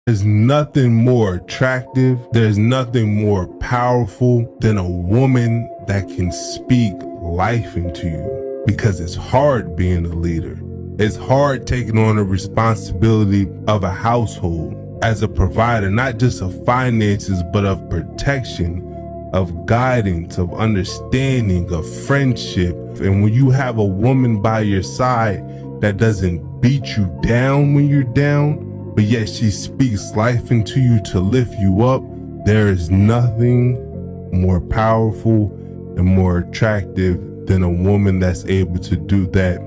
There's nothing more attractive, there's nothing more powerful than a woman that can speak life into you, because it's hard being a leader. It's hard taking on the responsibility of a household as a provider, not just of finances, but of protection, of guidance, of understanding, of friendship. And when you have a woman by your side that doesn't beat you down when you're down, but yet she speaks life into you to lift you up, there is nothing more powerful and more attractive than a woman that's able to do that.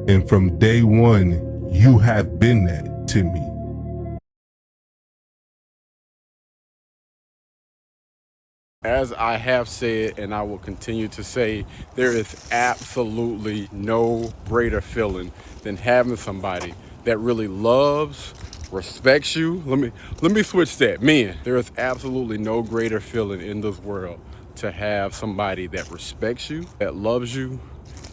And from day one, you have been that to me. As I have said, and I will continue to say, there is absolutely no greater feeling than having somebody that really loves, respects you. Let me switch that. Men, there is absolutely no greater feeling in this world to have somebody that respects you, that loves you,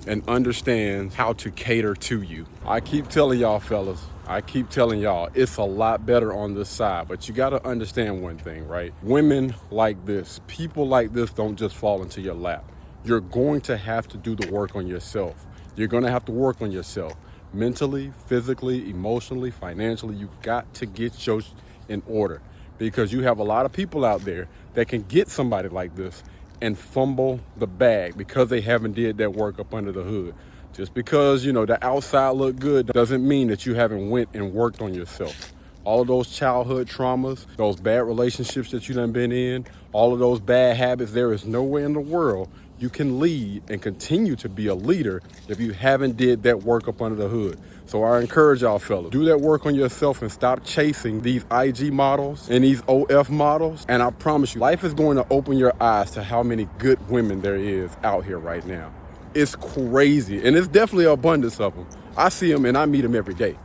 and understands how to cater to you. I keep telling y'all, fellas, it's a lot better on this side, but you got to understand one thing, right? Women like this, people like this don't just fall into your lap. You're going to have to do the work on yourself. You're going to have to work on yourself mentally, physically, emotionally, financially. You've got to get yours in order, because you have a lot of people out there that can get somebody like this and fumble the bag because they haven't did that work up under the hood. Just because, the outside look good doesn't mean that you haven't went and worked on yourself. All of those childhood traumas, those bad relationships that you done been in, all of those bad habits, there is no way in the world you can lead and continue to be a leader if you haven't did that work up under the hood. So I encourage y'all fellas, do that work on yourself and stop chasing these IG models and these OF models. And I promise you, life is going to open your eyes to how many good women there is out here right now. It's crazy, and it's definitely an abundance of them. I see them and I meet them every day.